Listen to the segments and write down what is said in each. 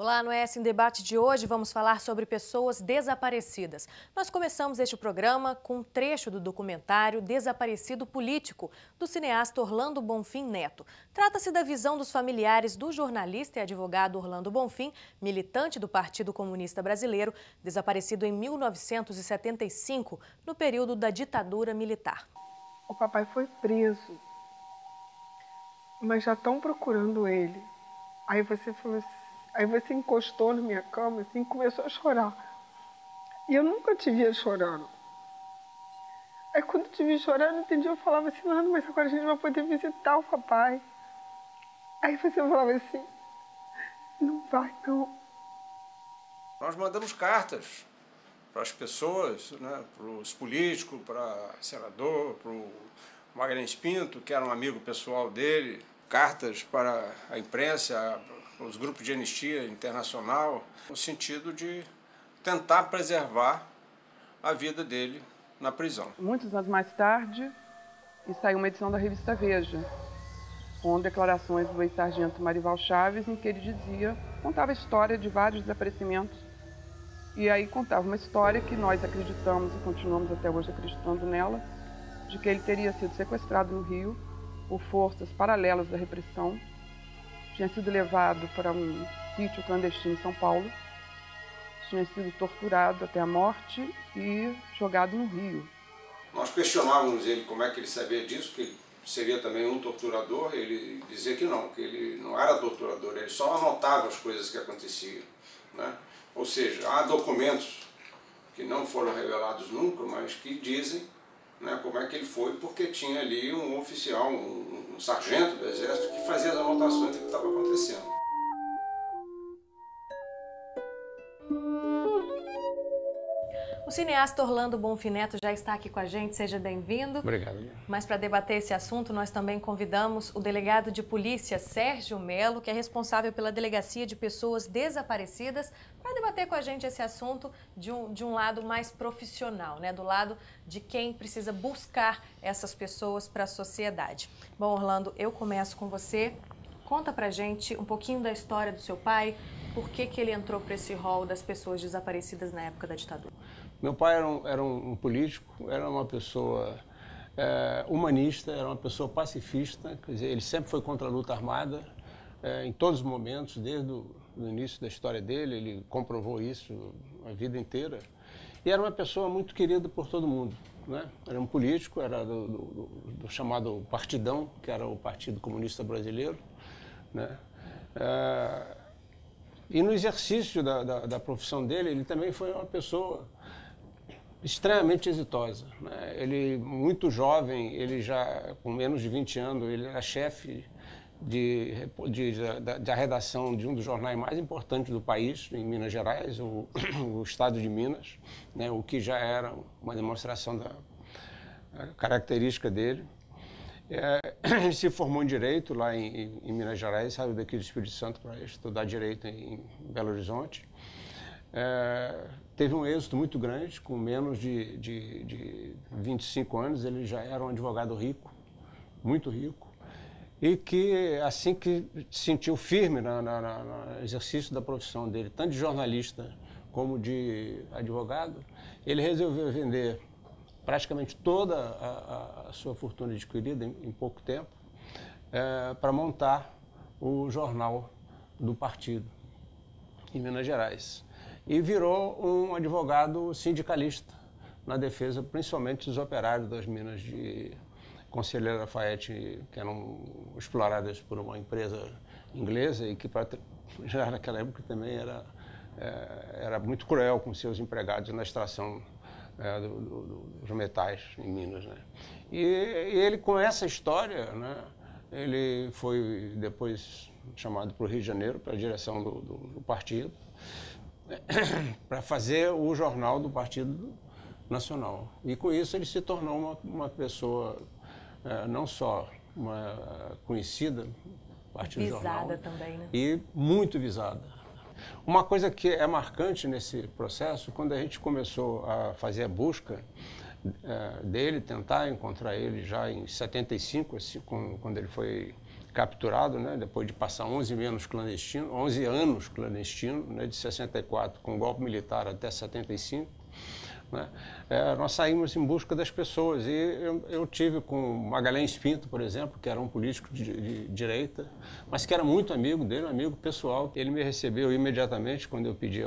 Olá, no ES em Debate de hoje vamos falar sobre pessoas desaparecidas. Nós começamos este programa com um trecho do documentário Desaparecido Político, do cineasta Orlando Bonfim Neto. Trata-se da visão dos familiares do jornalista e advogado Orlando Bonfim, militante do Partido Comunista Brasileiro, desaparecido em 1975, no período da ditadura militar. O papai foi preso, mas já estão procurando ele. Aí você falou assim, aí você encostou na minha cama assim, e começou a chorar. E eu nunca te via chorando. Aí quando eu te vi chorando, entendi, eu falava assim, Nando, mas agora a gente vai poder visitar o papai. Aí você falava assim, não vai não. Nós mandamos cartas para as pessoas, né, para os políticos, para o senador, para o Magalhães Pinto, que era um amigo pessoal dele, cartas para a imprensa, os grupos de anistia internacional, no sentido de tentar preservar a vida dele na prisão. Muitos anos mais tarde, saiu uma edição da revista Veja, com declarações do ex-sargento Marival Chaves, em que ele contava a história de vários desaparecimentos, e aí contava uma história que nós acreditamos e continuamos até hoje acreditando nela, de que ele teria sido sequestrado no Rio por forças paralelas da repressão, tinha sido levado para um sítio clandestino em São Paulo, tinha sido torturado até a morte e jogado no rio. Nós questionávamos ele como é que ele sabia disso, que ele seria também um torturador. Ele dizia que ele não era torturador, ele só anotava as coisas que aconteciam, né? Ou seja, há documentos que não foram revelados nunca, mas que dizem, né, como é que ele foi, porque tinha ali um oficial, um sargento do Exército que fazia as anotações do que estava acontecendo. O cineasta Orlando Bonfim Neto já está aqui com a gente, seja bem-vindo. Obrigado. Mas para debater esse assunto, nós também convidamos o delegado de polícia Sérgio Melo, que é responsável pela Delegacia de Pessoas Desaparecidas, para debater com a gente esse assunto de um lado mais profissional, né? Do lado de quem precisa buscar essas pessoas para a sociedade. Bom, Orlando, eu começo com você. Conta pra gente um pouquinho da história do seu pai, por que ele entrou para esse rol das pessoas desaparecidas na época da ditadura. Meu pai era um político, era uma pessoa humanista, era uma pessoa pacifista, quer dizer, ele sempre foi contra a luta armada, em todos os momentos, desde o início da história dele, ele comprovou isso a vida inteira. E era uma pessoa muito querida por todo mundo, né? Era um político, era do chamado Partidão, que era o Partido Comunista Brasileiro, né? E no exercício da profissão dele, ele também foi uma pessoa extremamente exitosa, né? Ele, muito jovem, ele já, com menos de 20 anos, ele era chefe da redação de um dos jornais mais importantes do país, em Minas Gerais, o Estado de Minas, né? O que já era uma demonstração da característica dele. Ele se formou em Direito lá em Minas Gerais, saiu daqui do Espírito Santo para estudar Direito em Belo Horizonte. Teve um êxito muito grande, com menos de 25 anos, ele já era um advogado rico, muito rico, e que, assim que se sentiu firme no exercício da profissão dele, tanto de jornalista como de advogado, ele resolveu vender praticamente toda a sua fortuna adquirida em pouco tempo para montar o jornal do partido em Minas Gerais. E virou um advogado sindicalista na defesa, principalmente dos operários das minas de Conselheiro Lafayette, que eram exploradas por uma empresa inglesa e que já naquela época também era muito cruel com seus empregados na extração dos metais em Minas, né? E ele, com essa história, né, ele foi depois chamado para o Rio de Janeiro, para a direção do partido, para fazer o jornal do Partido Nacional. E com isso ele se tornou uma pessoa não só uma conhecida, Partido Jornal, Visada também, né? E muito visada. Uma coisa que é marcante nesse processo, quando a gente começou a fazer a busca dele, tentar encontrar ele já em 75, assim, quando ele foi capturado, né, depois de passar 11 anos clandestino, né, de 64 com golpe militar até 75, né, nós saímos em busca das pessoas e eu tive com Magalhães Pinto, por exemplo, que era um político de direita, mas que era muito amigo dele, um amigo pessoal. Ele me recebeu imediatamente quando eu pedi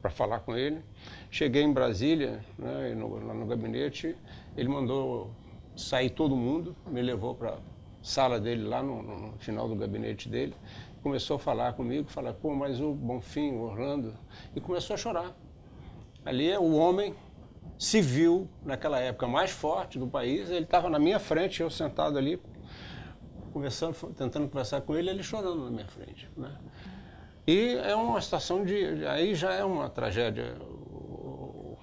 para falar com ele. Cheguei em Brasília, né, lá no gabinete, ele mandou sair todo mundo, me levou para a sala dele lá no final do gabinete dele, começou a falar comigo, pô, mas o Bonfim, o Orlando, e começou a chorar. Ali o homem civil, naquela época, mais forte do país, ele estava na minha frente, eu sentado ali, tentando conversar com ele, ele chorando na minha frente, né? E é uma situação aí já é uma tragédia,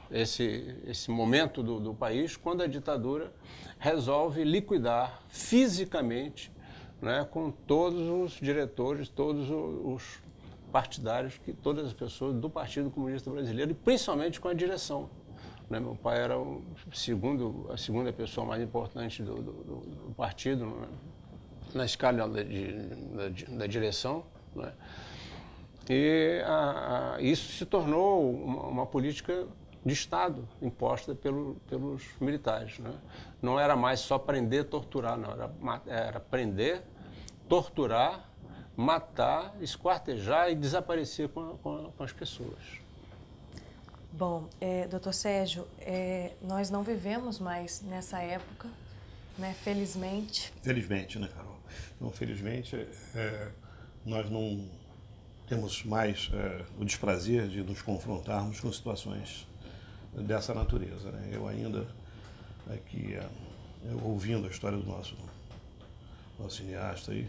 esse momento do país, quando a ditadura resolve liquidar fisicamente, né, com todos os diretores, todos os partidários, todas as pessoas do Partido Comunista Brasileiro, e principalmente com a direção. Né? Meu pai era a segunda pessoa mais importante do partido, né, na escala da direção. Né? E isso se tornou uma política de Estado imposta pelos militares. Né? Não era mais só prender, torturar, não. Era prender, torturar, matar, esquartejar e desaparecer com as pessoas. Bom, doutor Sérgio, nós não vivemos mais nessa época, né? Felizmente. Felizmente, né, Carol? Não, felizmente, nós não temos mais o desprazer de nos confrontarmos com situações dessa natureza. Né? Eu ainda, aqui, ouvindo a história do nosso cineasta aí,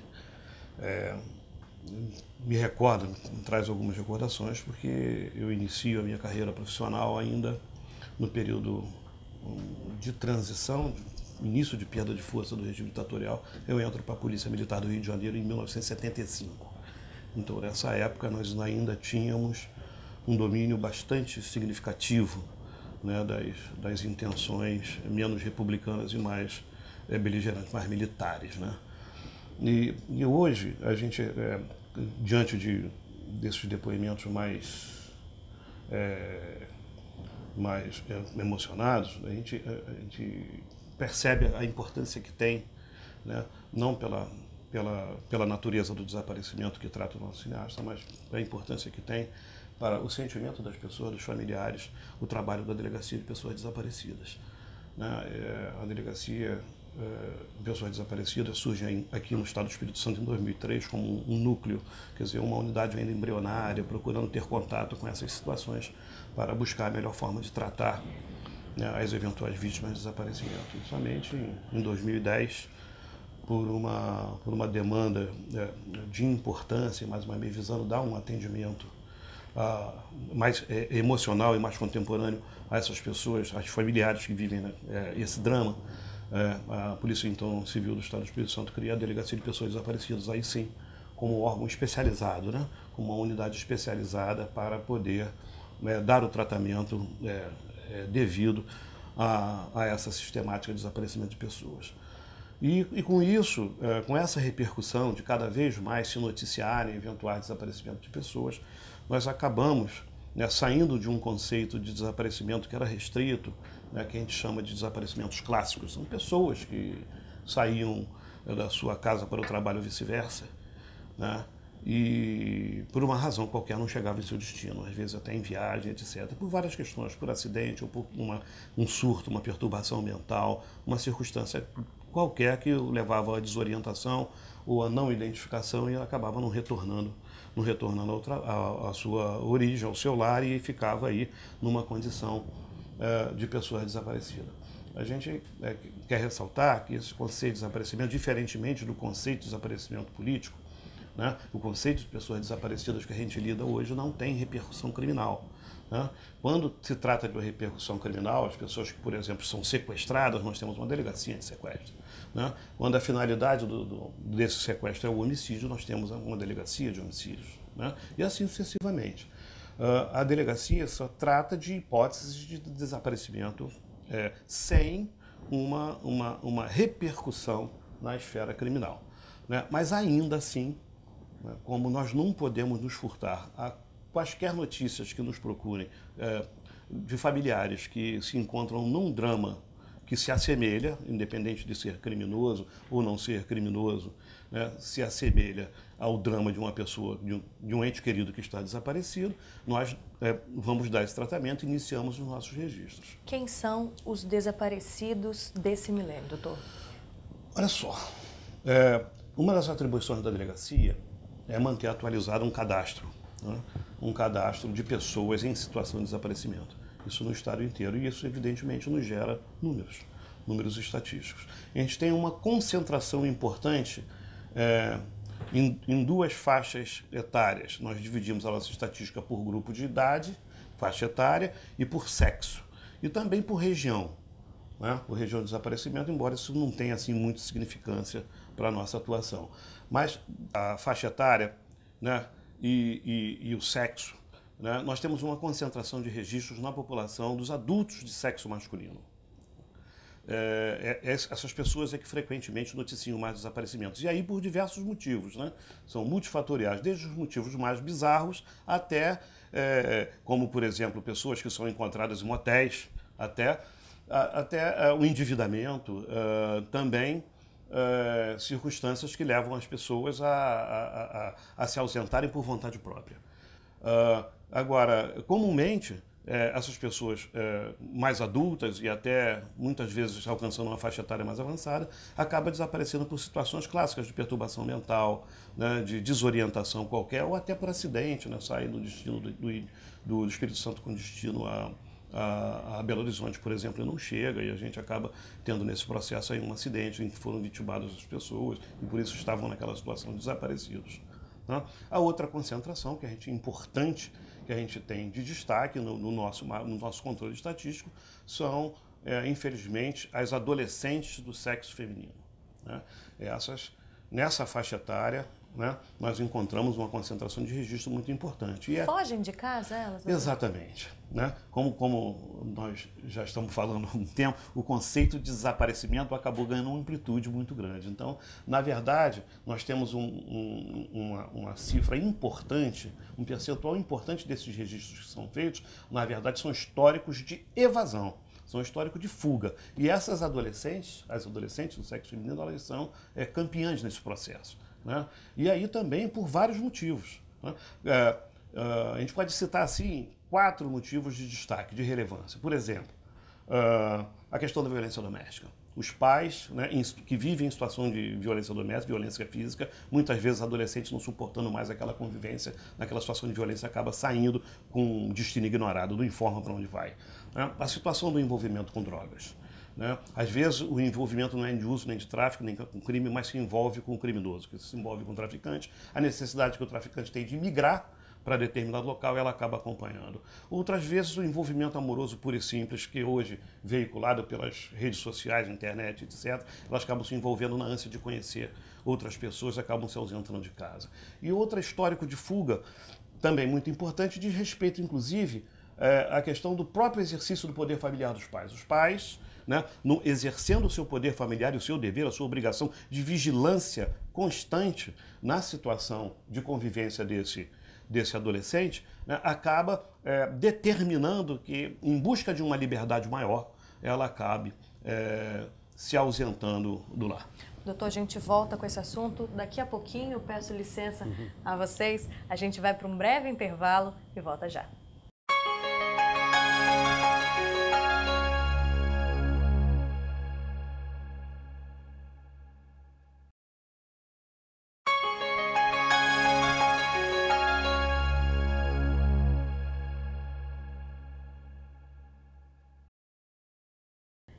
me recorda, me traz algumas recordações, porque eu inicio a minha carreira profissional ainda no período de transição, início de perda de força do regime ditatorial. Eu entro para a Polícia Militar do Rio de Janeiro em 1975. Então, nessa época, nós ainda tínhamos um domínio bastante significativo, né, das intenções menos republicanas e mais beligerantes, mais militares. Né? E hoje, a gente, diante desses depoimentos mais emocionados, a gente percebe a importância que tem, né, não pela natureza do desaparecimento que trata o nosso cineasta, mas a importância que tem para o sentimento das pessoas, dos familiares, o trabalho da Delegacia de Pessoas Desaparecidas. Né? A Delegacia de Pessoas Desaparecidas surge aqui no Estado do Espírito Santo em 2003 como um núcleo, quer dizer, uma unidade ainda embrionária, procurando ter contato com essas situações para buscar a melhor forma de tratar, né, as eventuais vítimas de desaparecimento. E somente em 2010, por uma demanda de importância, mais uma vez visando dar um atendimento mais emocional e mais contemporâneo a essas pessoas, aos familiares que vivem, né, esse drama, a Polícia então, Civil do Estado do Espírito Santo cria a Delegacia de Pessoas Desaparecidas, aí sim, como um órgão especializado, né, como uma unidade especializada para poder dar o tratamento devido a essa sistemática de desaparecimento de pessoas. E com isso, com essa repercussão de cada vez mais se noticiarem eventuais desaparecimentos de pessoas, nós acabamos, né, saindo de um conceito de desaparecimento que era restrito, né, que a gente chama de desaparecimentos clássicos. São pessoas que saíam da sua casa para o trabalho ou vice-versa, né, e por uma razão qualquer não chegavam em seu destino, às vezes até em viagem, etc. Por várias questões, por acidente, ou por um surto, uma perturbação mental, uma circunstância qualquer que o levava à desorientação ou à não identificação e acabava não retornando à sua origem, ao seu lar, e ficava aí numa condição de pessoa desaparecida. A gente quer ressaltar que esse conceito de desaparecimento, diferentemente do conceito de desaparecimento político, né, o conceito de pessoas desaparecidas que a gente lida hoje não tem repercussão criminal. Né? Quando se trata de uma repercussão criminal, as pessoas que, por exemplo, são sequestradas, nós temos uma delegacia de sequestro. Né? Quando a finalidade desse sequestro é o homicídio, nós temos uma delegacia de homicídios. Né? E assim sucessivamente. A delegacia só trata de hipóteses de desaparecimento sem uma repercussão na esfera criminal, né? Mas ainda assim, né, como nós não podemos nos furtar a quaisquer notícias que nos procurem de familiares que se encontram num drama que se assemelha, independente de ser criminoso ou não ser criminoso, né, se assemelha ao drama de uma pessoa, de um ente querido que está desaparecido, nós vamos dar esse tratamento e iniciamos os nossos registros. Quem são os desaparecidos desse milênio, doutor? Olha só, uma das atribuições da delegacia é manter atualizado um cadastro, né, um cadastro de pessoas em situação de desaparecimento. Isso no estado inteiro, e isso evidentemente nos gera números estatísticos. A gente tem uma concentração importante em duas faixas etárias. Nós dividimos a nossa estatística por grupo de idade, faixa etária, e por sexo. E também por região, né? Por região de desaparecimento, embora isso não tenha assim, muita significância para a nossa atuação. Mas a faixa etária, né, e o sexo, né, nós temos uma concentração de registros na população dos adultos de sexo masculino. Essas pessoas é que frequentemente noticiam mais desaparecimentos. E aí por diversos motivos, né? São multifatoriais, desde os motivos mais bizarros até, como por exemplo, pessoas que são encontradas em motéis, até o endividamento, também circunstâncias que levam as pessoas a se ausentarem por vontade própria. Agora, comumente, essas pessoas mais adultas e até muitas vezes alcançando uma faixa etária mais avançada, acabam desaparecendo por situações clássicas de perturbação mental, né, de desorientação qualquer, ou até por acidente, né, sair do destino do Espírito Santo com destino a Belo Horizonte, por exemplo, e não chega, e a gente acaba tendo nesse processo aí um acidente em que foram vitimadas as pessoas e por isso estavam naquela situação de desaparecidos. Né? A outra concentração importante que a gente tem de destaque no nosso controle estatístico são, infelizmente, as adolescentes do sexo feminino. Né? Nessa faixa etária, né, nós encontramos uma concentração de registro muito importante. Fogem de casa, elas? Exatamente. Né? Como nós já estamos falando há um tempo, o conceito de desaparecimento acabou ganhando uma amplitude muito grande. Então, na verdade, nós temos uma cifra importante, um percentual importante desses registros que são feitos, na verdade, são históricos de evasão, são históricos de fuga. E essas adolescentes, as adolescentes do sexo feminino, elas são campeãs nesse processo. Né? E aí também por vários motivos. Né? A gente pode citar assim 4 motivos de destaque, de relevância. Por exemplo, a questão da violência doméstica. Os pais, né, que vivem em situação de violência doméstica, violência física, muitas vezes adolescentes não suportando mais aquela convivência, naquela situação de violência acaba saindo com um destino ignorado, não informa para onde vai. Né? A situação do envolvimento com drogas. Né? Às vezes o envolvimento não é de uso nem de tráfico, nem com crime, mas se envolve com o criminoso, que se envolve com o traficante. A necessidade que o traficante tem de migrar para determinado local, ela acaba acompanhando. Outras vezes o envolvimento amoroso puro e simples, que hoje veiculado pelas redes sociais, internet, etc., elas acabam se envolvendo na ânsia de conhecer outras pessoas, acabam se ausentando de casa. E outro histórico de fuga, também muito importante, diz respeito, inclusive, à questão do próprio exercício do poder familiar dos pais. Os pais, né, exercendo o seu poder familiar e o seu dever, a sua obrigação de vigilância constante na situação de convivência desse adolescente, né, acaba determinando que, em busca de uma liberdade maior, ela acabe se ausentando do lar. Doutor, a gente volta com esse assunto daqui a pouquinho. Peço licença a vocês. A gente vai para um breve intervalo e volta já.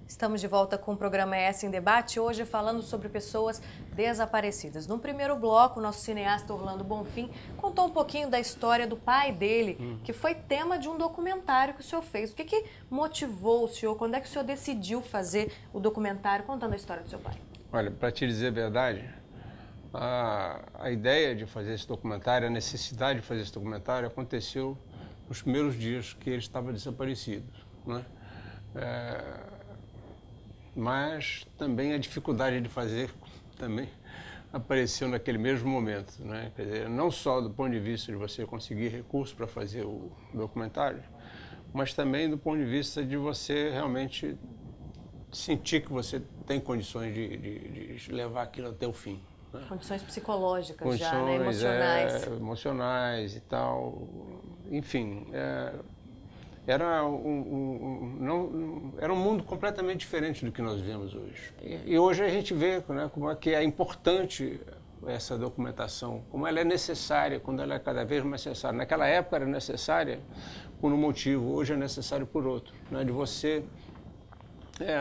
Estamos de volta com o programa ES em Debate, hoje falando sobre pessoas desaparecidas. No primeiro bloco, o nosso cineasta Orlando Bonfim contou um pouquinho da história do pai dele, que foi tema de um documentário que o senhor fez. O que motivou o senhor? Quando é que o senhor decidiu fazer o documentário contando a história do seu pai? Olha, para te dizer a verdade, a ideia de fazer esse documentário, a necessidade de fazer esse documentário aconteceu nos primeiros dias que ele estava desaparecido, né? Mas também a dificuldade de fazer também apareceu naquele mesmo momento, né? Quer dizer, não só do ponto de vista de você conseguir recursos para fazer o documentário, mas também do ponto de vista de você realmente sentir que você tem condições de levar aquilo até o fim. Né? Condições psicológicas Condições, já, né? Emocionais. Emocionais e tal. Enfim, era um mundo completamente diferente do que nós vemos hoje. E hoje a gente vê, né, como é que é importante essa documentação, como ela é necessária, quando ela é cada vez mais necessária. Naquela época era necessária por um motivo, hoje é necessário por outro, né, de você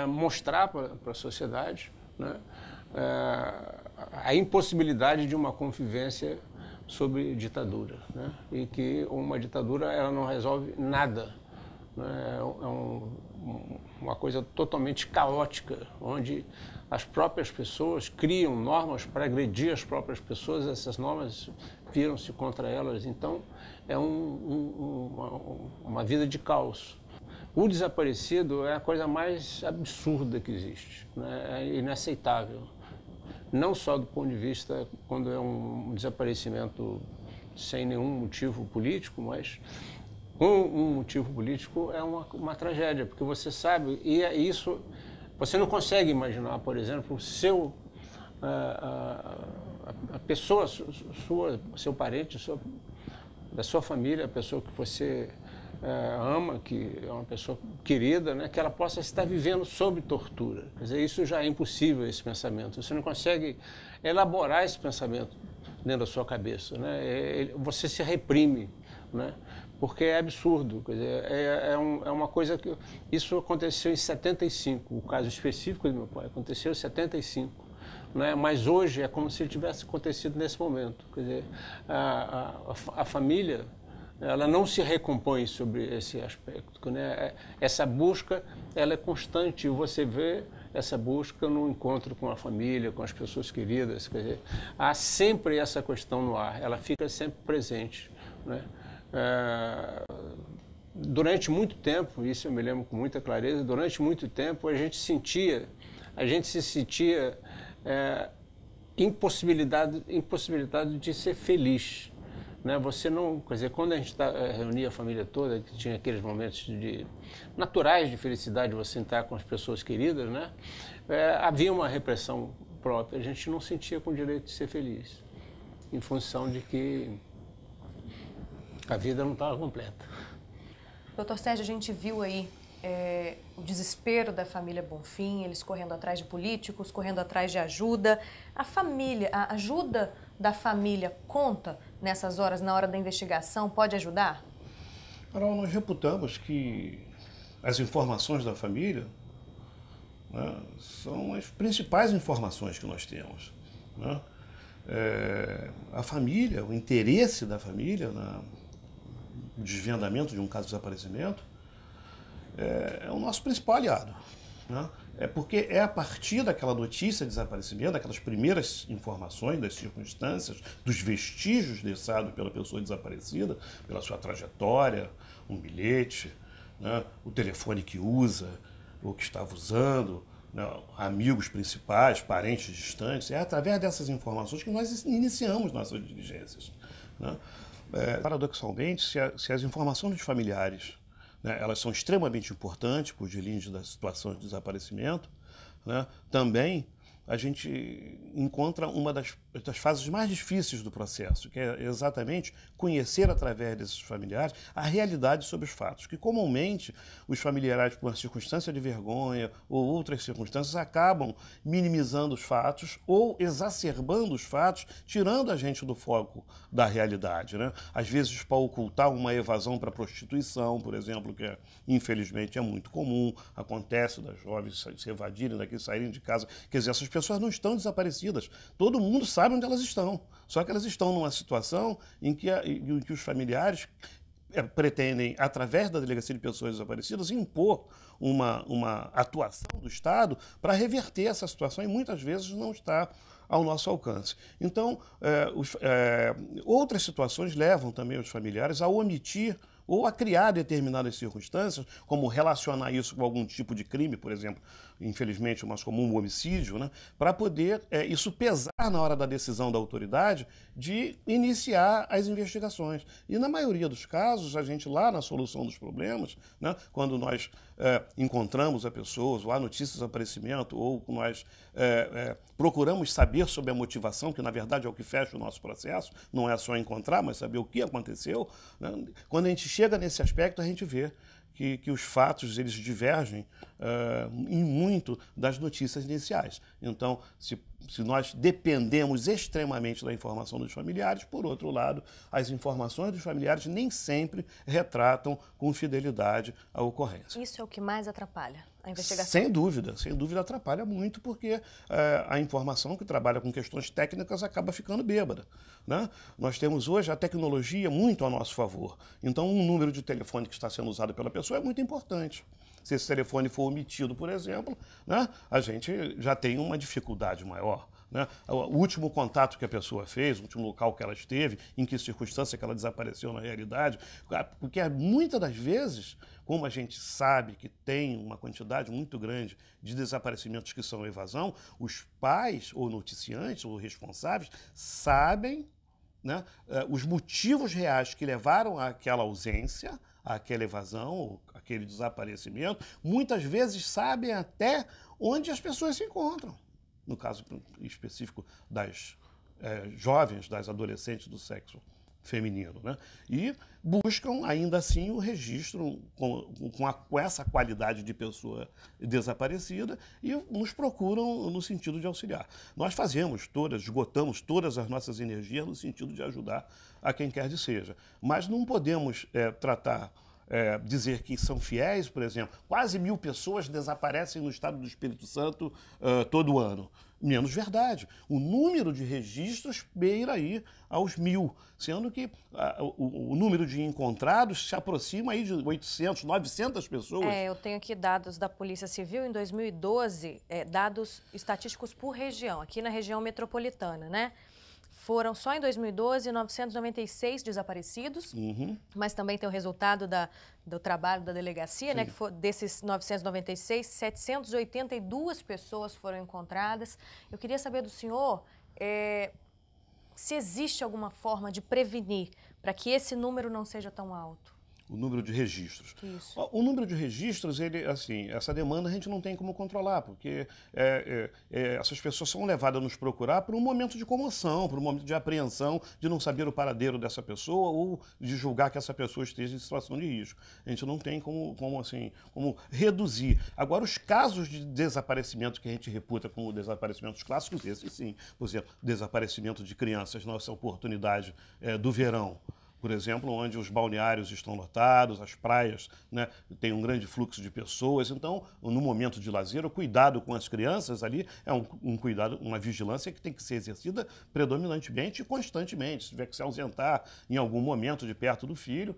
mostrar para a sociedade, né, a impossibilidade de uma convivência sob ditadura, né, e que uma ditadura ela não resolve nada. Uma coisa totalmente caótica, onde as próprias pessoas criam normas para agredir as próprias pessoas, essas normas viram-se contra elas, então é uma vida de caos. O desaparecido é a coisa mais absurda que existe, né? É inaceitável, não só do ponto de vista quando é um desaparecimento sem nenhum motivo político, mas um motivo político é uma tragédia, porque você sabe, e é isso, você não consegue imaginar, por exemplo, a pessoa sua, seu parente, da sua família, a pessoa que você ama, que é uma pessoa querida, né, que ela possa estar vivendo sob tortura. Quer dizer, isso já é impossível, esse pensamento. Você não consegue elaborar esse pensamento dentro da sua cabeça, né? Você se reprime, né? Porque é absurdo, quer dizer, é uma coisa que... Isso aconteceu em 75, o caso específico do meu pai aconteceu em 75, né? Mas hoje é como se tivesse acontecido nesse momento, quer dizer, a família, ela não se recompõe sobre esse aspecto, né? Essa busca, ela é constante, e você vê essa busca no encontro com a família, com as pessoas queridas, quer dizer, há sempre essa questão no ar, ela fica sempre presente, né? Durante muito tempo, isso eu me lembro com muita clareza, durante muito tempo a gente se sentia impossibilidade de ser feliz, né? Você não, quer dizer, quando a gente reunia a família toda, que tinha aqueles momentos naturais de felicidade, você estar com as pessoas queridas, né? Havia uma repressão própria, a gente não sentia com o direito de ser feliz, em função de que a vida não estava completa. Doutor Sérgio, a gente viu aí o desespero da família Bonfim, eles correndo atrás de políticos, correndo atrás de ajuda. A família, a ajuda da família conta nessas horas, na hora da investigação, pode ajudar? Carol, nós reputamos que as informações da família, né, são as principais informações que nós temos, né? A família, o interesse da família no desvendamento de um caso de desaparecimento é o nosso principal aliado, né? É porque é a partir daquela notícia de desaparecimento, daquelas primeiras informações, das circunstâncias, dos vestígios deixados pela pessoa desaparecida, pela sua trajetória, um bilhete, né, o telefone que usa, ou que estava usando, né, amigos principais, parentes distantes. É através dessas informações que nós iniciamos nossas diligências, né? Paradoxalmente, se as informações dos familiares, né, elas são extremamente importantes para os delírios das situações de desaparecimento, né, também a gente encontra uma das fases mais difíceis do processo, que é exatamente conhecer através desses familiares a realidade sobre os fatos, que comumente os familiares, por uma circunstância de vergonha ou outras circunstâncias, acabam minimizando os fatos ou exacerbando os fatos, tirando a gente do foco da realidade, né? Às vezes para ocultar uma evasão para prostituição, por exemplo, que infelizmente é muito comum, acontece das jovens se evadirem daqui, saírem de casa, quer dizer, essas pessoas não estão desaparecidas, todo mundo sabe onde elas estão, só que elas estão numa situação em que os familiares pretendem, através da Delegacia de Pessoas Desaparecidas, impor uma atuação do Estado para reverter essa situação e muitas vezes não está ao nosso alcance. Então, outras situações levam também os familiares a omitir ou a criar determinadas circunstâncias, como relacionar isso com algum tipo de crime, por exemplo, infelizmente o mais comum, o homicídio, né, para poder isso pesar na hora da decisão da autoridade de iniciar as investigações. E na maioria dos casos, a gente lá na solução dos problemas, né, quando nós encontramos a pessoa, ou há notícias de desaparecimento, ou nós procuramos saber sobre a motivação, que na verdade é o que fecha o nosso processo, não é só encontrar, mas saber o que aconteceu, né? Quando a gente chega nesse aspecto, a gente vê que os fatos eles divergem em muito das notícias iniciais. Então, se nós dependemos extremamente da informação dos familiares, por outro lado, as informações dos familiares nem sempre retratam com fidelidade a ocorrência. Isso é o que mais atrapalha a investigação? Sem dúvida atrapalha muito, porque a informação que trabalha com questões técnicas acaba ficando bêbada, né? Nós temos hoje a tecnologia muito a nosso favor. Então, um número de telefone que está sendo usado pela pessoa é muito importante. Se esse telefone for omitido, por exemplo, né, a gente já tem uma dificuldade maior, né? O último contato que a pessoa fez, o último local que ela esteve, em que circunstância que ela desapareceu na realidade, porque muitas das vezes, como a gente sabe que tem uma quantidade muito grande de desaparecimentos que são evasão, os pais ou noticiantes ou responsáveis sabem, né, os motivos reais que levaram àquela ausência, àquela evasão, aquele desaparecimento, muitas vezes sabem até onde as pessoas se encontram. No caso específico das jovens, das adolescentes do sexo feminino, né? E buscam, ainda assim, o registro com essa qualidade de pessoa desaparecida e nos procuram no sentido de auxiliar. Nós esgotamos todas as nossas energias no sentido de ajudar a quem quer que seja. Mas não podemos dizer que são fiéis, por exemplo. Quase 1000 pessoas desaparecem no estado do Espírito Santo todo ano. Menos verdade. O número de registros beira aí aos 1000, sendo que o número de encontrados se aproxima aí de 800, 900 pessoas. Eu tenho aqui dados da Polícia Civil em 2012, dados estatísticos por região, aqui na região metropolitana, né? Foram só em 2012 996 desaparecidos, mas também tem o resultado do trabalho da delegacia, sim, né, que desses 996, 782 pessoas foram encontradas. Eu queria saber do senhor se existe alguma forma de prevenir para que esse número não seja tão alto. O número de registros. Isso. O número de registros, essa demanda a gente não tem como controlar, porque essas pessoas são levadas a nos procurar por um momento de comoção, por um momento de apreensão, de não saber o paradeiro dessa pessoa ou de julgar que essa pessoa esteja em situação de risco. A gente não tem como reduzir. Agora, os casos de desaparecimento que a gente reputa como desaparecimentos clássicos, esses sim, por exemplo, desaparecimento de crianças, nossa oportunidade do verão, por exemplo, onde os balneários estão lotados, as praias, né, tem um grande fluxo de pessoas. Então, no momento de lazer, o cuidado com as crianças ali é um cuidado, uma vigilância que tem que ser exercida predominantemente e constantemente. Se tiver que se ausentar em algum momento de perto do filho,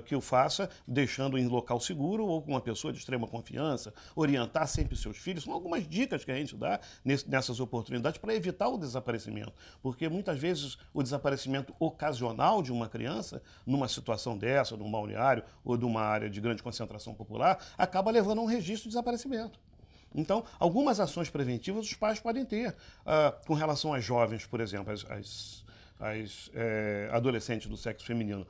que o faça deixando em local seguro ou com uma pessoa de extrema confiança, orientar sempre seus filhos. São algumas dicas que a gente dá nessas oportunidades para evitar o desaparecimento. Porque muitas vezes o desaparecimento ocasional de uma criança, numa situação dessa, num balneário ou de uma área de grande concentração popular, acaba levando a um registro de desaparecimento. Então, algumas ações preventivas os pais podem ter com relação às jovens, por exemplo, as adolescentes do sexo feminino.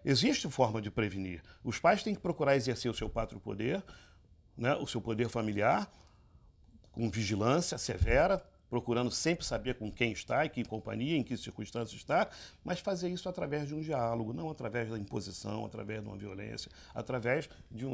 Existe forma de prevenir. Os pais têm que procurar exercer o seu pátrio poder, né, o seu poder familiar, com vigilância severa, procurando sempre saber com quem está, em que companhia, em que circunstâncias está, mas fazer isso através de um diálogo, não através da imposição, através de uma violência, através de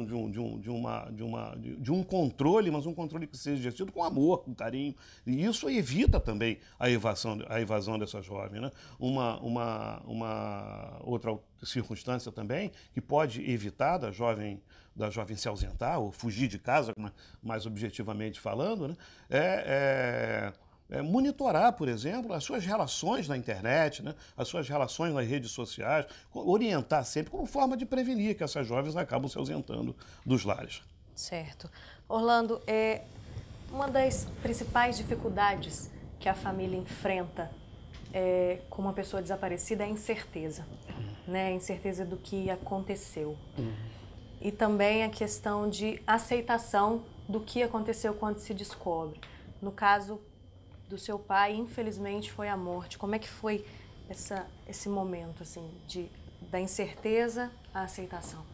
um controle, mas um controle que seja exercido com amor, com carinho. E isso evita também a evasão dessa jovem, né? Uma outra circunstância também que pode evitar da jovem se ausentar ou fugir de casa, mais objetivamente falando, né? Monitorar, por exemplo, as suas relações na internet, né? As suas relações nas redes sociais, orientar sempre como forma de prevenir que essas jovens acabam se ausentando dos lares. Certo. Orlando, uma das principais dificuldades que a família enfrenta com uma pessoa desaparecida é a incerteza. né, a incerteza do que aconteceu. E também a questão de aceitação do que aconteceu quando se descobre. No caso do seu pai, infelizmente, foi a morte. Como é que foi esse momento, assim, da incerteza à aceitação?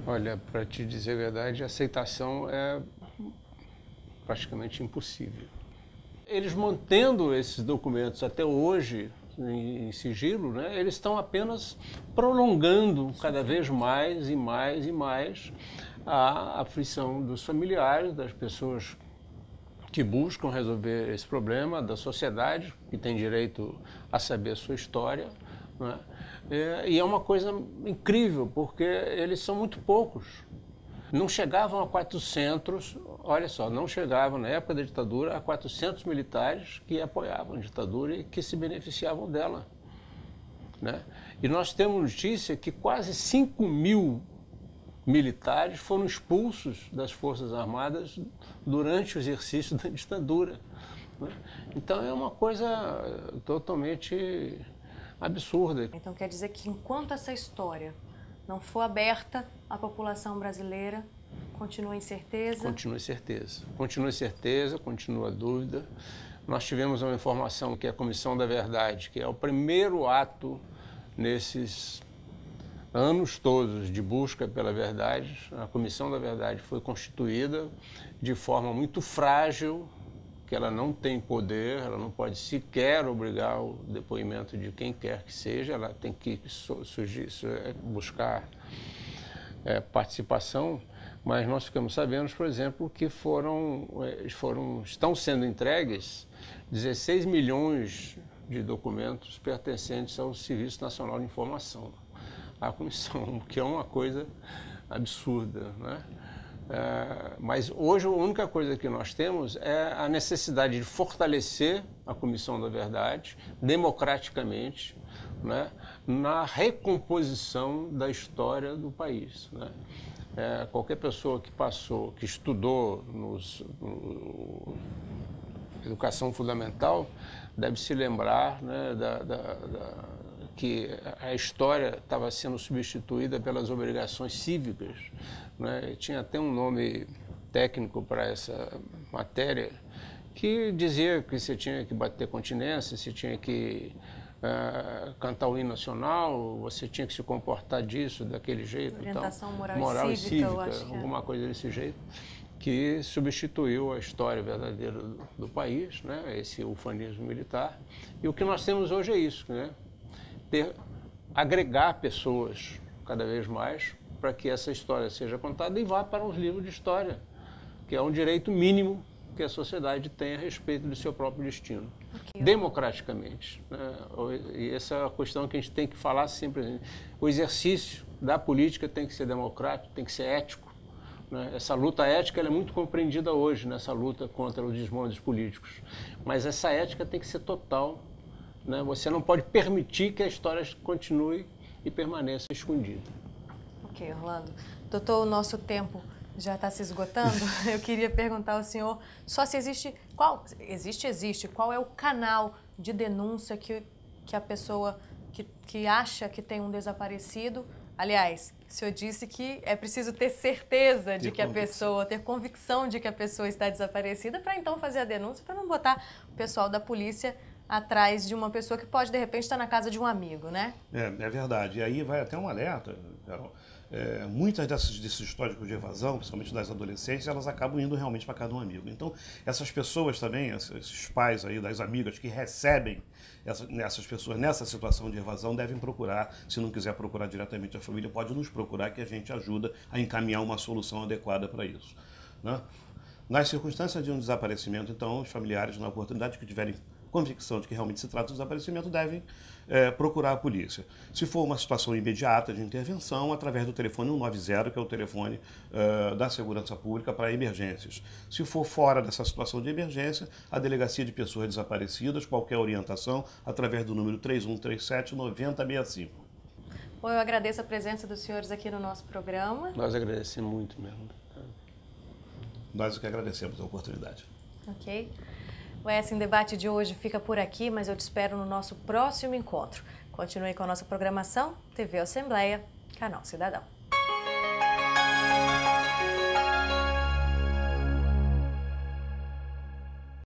Olha, para te dizer a verdade, a aceitação é praticamente impossível. Eles mantendo esses documentos até hoje em sigilo, né, eles estão apenas prolongando cada vez mais e mais e mais a aflição dos familiares, das pessoas que buscam resolver esse problema, da sociedade, que tem direito a saber a sua história, né? E é uma coisa incrível, porque eles são muito poucos. Não chegavam a 400, olha só, não chegavam na época da ditadura a 400 militares que apoiavam a ditadura e que se beneficiavam dela, né? E nós temos notícia que quase 5.000 militares foram expulsos das Forças Armadas durante o exercício da ditadura, né? Então é uma coisa totalmente absurda. Então quer dizer que enquanto essa história não for aberta à população brasileira, continua incerteza? Continua incerteza. Continua incerteza, continua a dúvida. Nós tivemos uma informação que é a Comissão da Verdade, que é o primeiro ato nesses anos todos de busca pela verdade. A Comissão da Verdade foi constituída de forma muito frágil, que ela não tem poder, ela não pode sequer obrigar o depoimento de quem quer que seja, ela tem que buscar participação, mas nós ficamos sabendo, por exemplo, que estão sendo entregues 16 milhões de documentos pertencentes ao Serviço Nacional de Informação, à comissão, que é uma coisa absurda, né? Mas hoje a única coisa que nós temos é a necessidade de fortalecer a Comissão da Verdade democraticamente, né, na recomposição da história do país, né? Qualquer pessoa que estudou educação fundamental deve se lembrar, né, que a história estava sendo substituída pelas obrigações cívicas, né? Tinha até um nome técnico para essa matéria que dizia que você tinha que bater continência, você tinha que cantar o hino nacional, você tinha que se comportar disso, daquele jeito. Orientação então, moral e cívica, eu acho alguma coisa desse jeito, que substituiu a história verdadeira do país, né? Esse ufanismo militar. E o que nós temos hoje é isso, né? Agregar pessoas cada vez mais para que essa história seja contada e vá para os livros de história, que é um direito mínimo que a sociedade tem a respeito do seu próprio destino, democraticamente, né? E essa é a questão que a gente tem que falar sempre. O exercício da política tem que ser democrático, tem que ser ético, né? Essa luta ética ela é muito compreendida hoje, nessa luta contra os desmontes políticos, mas essa ética tem que ser total, né? Você não pode permitir que a história continue e permaneça escondida. Ok, Orlando. Doutor, o nosso tempo já está se esgotando. Eu queria perguntar ao senhor só se existe... Existe. Qual é o canal de denúncia que a pessoa que acha que tem um desaparecido... Aliás, o senhor disse que é preciso ter certeza de que a pessoa, ter convicção de que a pessoa está desaparecida para então fazer a denúncia, para não botar o pessoal da polícia atrás de uma pessoa que pode, de repente, estar na casa de um amigo, né? É verdade. E aí vai até um alerta, Carol. Muitas desses históricos de evasão, principalmente das adolescentes, elas acabam indo realmente para casa de um amigo. Então, essas pessoas também, esses pais aí das amigas que recebem essas pessoas nessa situação de evasão, devem procurar, se não quiser procurar diretamente a família, pode nos procurar que a gente ajuda a encaminhar uma solução adequada para isso, né? Nas circunstâncias de um desaparecimento, então, os familiares, na oportunidade que tiverem convicção de que realmente se trata de desaparecimento, devem procurar a polícia. Se for uma situação imediata de intervenção, através do telefone 190, que é o telefone da Segurança Pública para emergências. Se for fora dessa situação de emergência, a Delegacia de Pessoas Desaparecidas, qualquer orientação, através do número 3137-9065. Bom, eu agradeço a presença dos senhores aqui no nosso programa. Nós agradecemos muito mesmo. Nós que agradecemos a oportunidade. Ok. O ES em Debate de hoje fica por aqui, mas eu te espero no nosso próximo encontro. Continue com a nossa programação, TV Assembleia, Canal Cidadão.